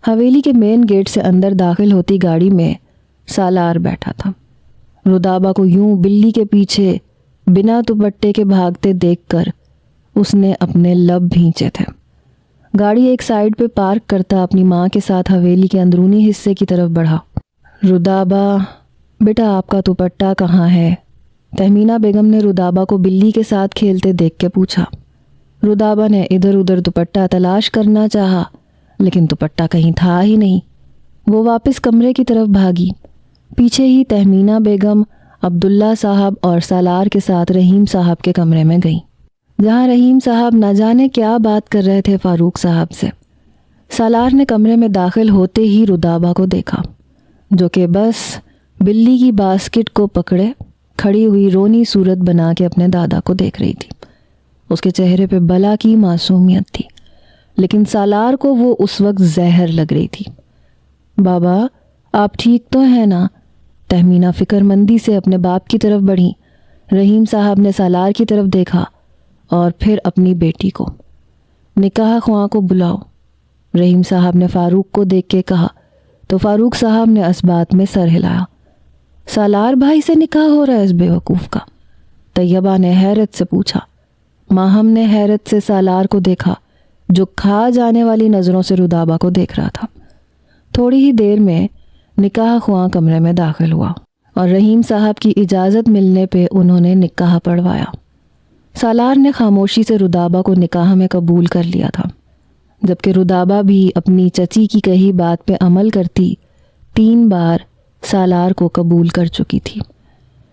حویلی کے main gate سے اندر داخل ہوتی گاڑی میں سالار بیٹھا تھا۔ رودابہ کو یوں بلی کے پیچھے بنا دوپٹے کے بھاگتے دیکھ کر اس نے اپنے لب بھینچے تھے۔ گاڑی ایک سائیڈ پہ پارک کرتا اپنی ماں کے ساتھ حویلی کے اندرونی حصے کی طرف بڑھا۔ رودابہ بیٹا آپ کا دوپٹہ کہاں ہے؟ تہمینہ بیگم نے رودابہ کو بلی کے ساتھ کھیلتے دیکھ کے پوچھا۔ رودابہ نے ادھر ادھر دوپٹہ تلاش کرنا چاہا لیکن دوپٹہ کہیں تھا ہی نہیں۔ وہ واپس کمرے کی طرف بھاگی۔ پیچھے ہی تہمینہ بیگم عبداللہ صاحب اور سالار کے ساتھ رحیم صاحب کے کمرے میں گئی، جہاں رحیم صاحب نہ جانے کیا بات کر رہے تھے فاروق صاحب سے۔ سالار نے کمرے میں داخل ہوتے ہی رودابہ کو دیکھا، جو کہ بس بلی کی باسکٹ کو پکڑے کھڑی ہوئی رونی صورت بنا کے اپنے دادا کو دیکھ رہی تھی۔ اس کے چہرے پہ بلا کی معصومیت تھی، لیکن سالار کو وہ اس وقت زہر لگ رہی تھی۔ بابا آپ ٹھیک تو ہیں نا؟ تہمینہ فکر مندی سے اپنے باپ کی طرف بڑھی۔ رحیم صاحب نے سالار کی طرف دیکھا اور پھر اپنی بیٹی کو۔ نکاح خواں کو بلاؤ، رحیم صاحب نے فاروق کو دیکھ کے کہا تو فاروق صاحب نے اس بات میں سر ہلایا۔ سالار بھائی سے نکاح ہو رہا ہے اس بے وقوف کا؟ طیبہ نے حیرت سے پوچھا۔ ماہم نے حیرت سے سالار کو دیکھا، جو کھا جانے والی نظروں سے رودابہ کو دیکھ رہا تھا۔ تھوڑی ہی دیر میں نکاح خواں کمرے میں داخل ہوا اور رحیم صاحب کی اجازت ملنے پہ انہوں نے نکاح پڑھوایا۔ سالار نے خاموشی سے رودابہ کو نکاح میں قبول کر لیا تھا، جبکہ رودابہ بھی اپنی چچی کی کہی بات پہ عمل کرتی 3 بار سالار کو قبول کر چکی تھی۔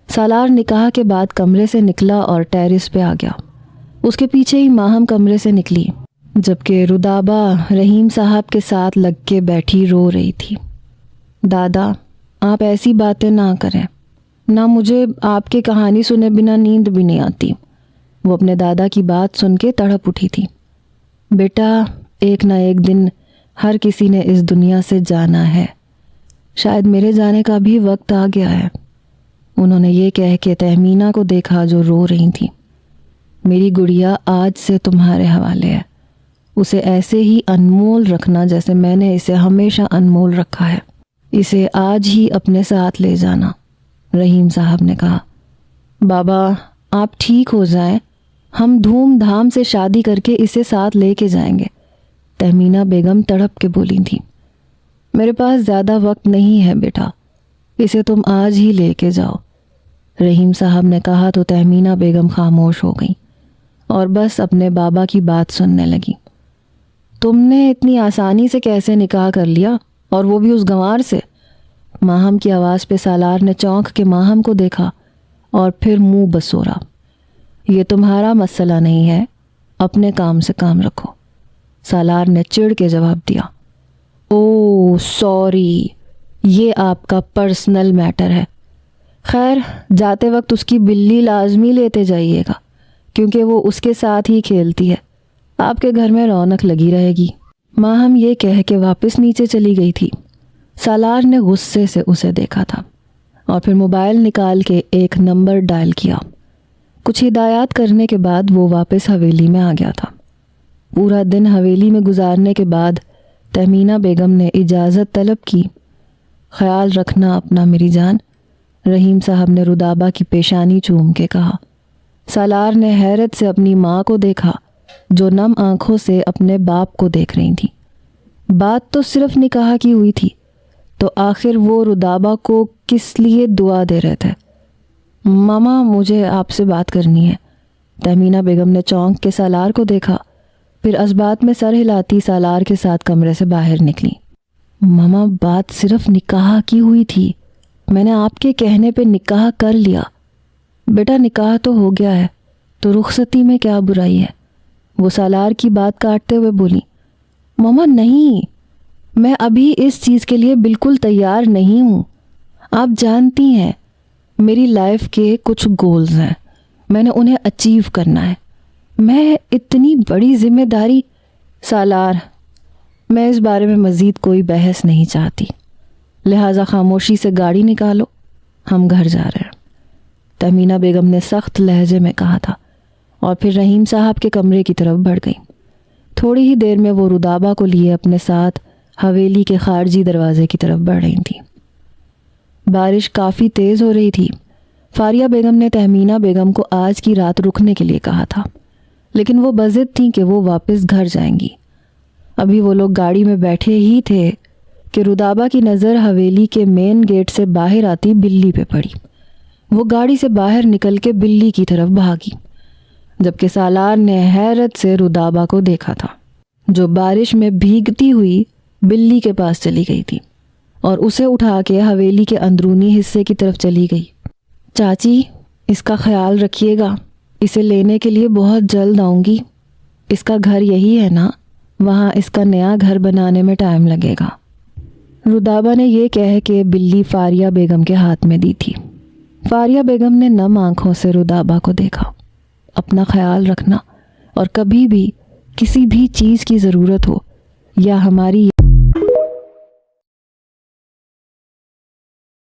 سالار نکاح کے بعد کمرے سے نکلا اور ٹیرس پہ آ گیا۔ اس کے پیچھے ہی ماہم کمرے سے نکلی، جبکہ رودابہ رحیم صاحب کے ساتھ لگ کے بیٹھی رو رہی تھی۔ دادا آپ ایسی باتیں نہ کریں، نہ مجھے آپ کی کہانی سنے بنا نیند بھی نہیں آتی۔ وہ اپنے دادا کی بات سن کے تڑپ اٹھی تھی۔ بیٹا ایک نہ ایک دن ہر کسی نے اس دنیا سے جانا ہے، شاید میرے جانے کا بھی وقت آ گیا ہے۔ انہوں نے یہ کہہ کے تہمینہ کو دیکھا جو رو رہی تھی۔ میری گڑیا آج سے تمہارے حوالے ہے، اسے ایسے ہی انمول رکھنا جیسے میں نے اسے ہمیشہ انمول رکھا ہے۔ اسے آج ہی اپنے ساتھ لے جانا، رحیم صاحب نے کہا۔ بابا آپ ٹھیک ہو جائیں، ہم دھوم دھام سے شادی کر کے اسے ساتھ لے کے جائیں گے، تہمینہ بیگم تڑپ کے بولی تھی۔ میرے پاس زیادہ وقت نہیں ہے بیٹا، اسے تم آج ہی لے کے جاؤ، رحیم صاحب نے کہا تو تہمینہ بیگم خاموش ہو گئی اور بس اپنے بابا کی بات سننے لگی۔ تم نے اتنی آسانی سے کیسے نکاح کر لیا، اور وہ بھی اس گنوار سے؟ ماہم کی آواز پہ سالار نے چونک کے ماہم کو دیکھا اور پھر منہ بسورا۔ یہ تمہارا مسئلہ نہیں ہے، اپنے کام سے کام رکھو، سالار نے چڑ کے جواب دیا۔ او سوری، یہ آپ کا پرسنل میٹر ہے۔ خیر جاتے وقت اس کی بلی لازمی لیتے جائیے گا، کیونکہ وہ اس کے ساتھ ہی کھیلتی ہے، آپ کے گھر میں رونق لگی رہے گی۔ ماہم یہ کہہ کے واپس نیچے چلی گئی تھی۔ سالار نے غصے سے اسے دیکھا تھا اور پھر موبائل نکال کے ایک نمبر ڈائل کیا۔ کچھ ہدایات کرنے کے بعد وہ واپس حویلی میں آ گیا تھا۔ پورا دن حویلی میں گزارنے کے بعد تہمینہ بیگم نے اجازت طلب کی۔ خیال رکھنا اپنا میری جان، رحیم صاحب نے رودابہ کی پیشانی چوم کے کہا۔ سالار نے حیرت سے اپنی ماں کو دیکھا، جو نم آنکھوں سے اپنے باپ کو دیکھ رہی تھی۔ بات تو صرف نکاح کی ہوئی تھی، تو آخر وہ رودابہ کو کس لیے دعا دے رہے تھے؟ ماما مجھے آپ سے بات کرنی ہے، تہمینہ بیگم نے چونک کے سالار کو دیکھا، پھر اس بات میں سر ہلاتی سالار کے ساتھ کمرے سے باہر نکلی۔ ماما بات صرف نکاح کی ہوئی تھی، میں نے آپ کے کہنے پہ نکاح کر لیا۔ بیٹا نکاح تو ہو گیا ہے تو رخصتی میں کیا برائی ہے؟ وہ سالار کی بات کاٹتے ہوئے بولی۔ ماما نہیں، میں ابھی اس چیز کے لیے بالکل تیار نہیں ہوں۔ آپ جانتی ہیں میری لائف کے کچھ گولز ہیں، میں نے انہیں اچیو کرنا ہے۔ میں اتنی بڑی ذمہ داری… سالار میں اس بارے میں مزید کوئی بحث نہیں چاہتی، لہٰذا خاموشی سے گاڑی نکالو، ہم گھر جا رہے ہیں، تہمینہ بیگم نے سخت لہجے میں کہا تھا اور پھر رحیم صاحب کے کمرے کی طرف بڑھ گئی۔ تھوڑی ہی دیر میں وہ رودابہ کو لیے اپنے ساتھ حویلی کے خارجی دروازے کی طرف بڑھ رہی تھیں۔ بارش کافی تیز ہو رہی تھی۔ فاریہ بیگم نے تہمینہ بیگم کو آج کی رات رکنے کے لیے کہا تھا، لیکن وہ بضد تھیں کہ وہ واپس گھر جائیں گی۔ ابھی وہ لوگ گاڑی میں بیٹھے ہی تھے کہ رودابہ کی نظر حویلی کے مین گیٹ سے باہر آتی بلی پہ پڑی۔ وہ گاڑی سے باہر نکل کے بلی کی طرف بھاگی، جبکہ سالار نے حیرت سے رودابہ کو دیکھا تھا، جو بارش میں بھیگتی ہوئی بلی کے پاس چلی گئی تھی اور اسے اٹھا کے حویلی کے اندرونی حصے کی طرف چلی گئی۔ چاچی، اس کا خیال رکھیے گا، اسے لینے کے لیے بہت جلد آؤں گی۔ اس کا گھر یہی ہے نا؟ وہاں اس کا نیا گھر بنانے میں ٹائم لگے گا۔ رودابہ نے یہ کہہ کے بلی فاریہ بیگم کے ہاتھ میں دی تھی۔ فاریہ بیگم نے نم آنکھوں سے رودابہ کو دیکھا۔ اپنا خیال رکھنا، اور کبھی بھی کسی بھی چیز کی ضرورت ہو یا ہماری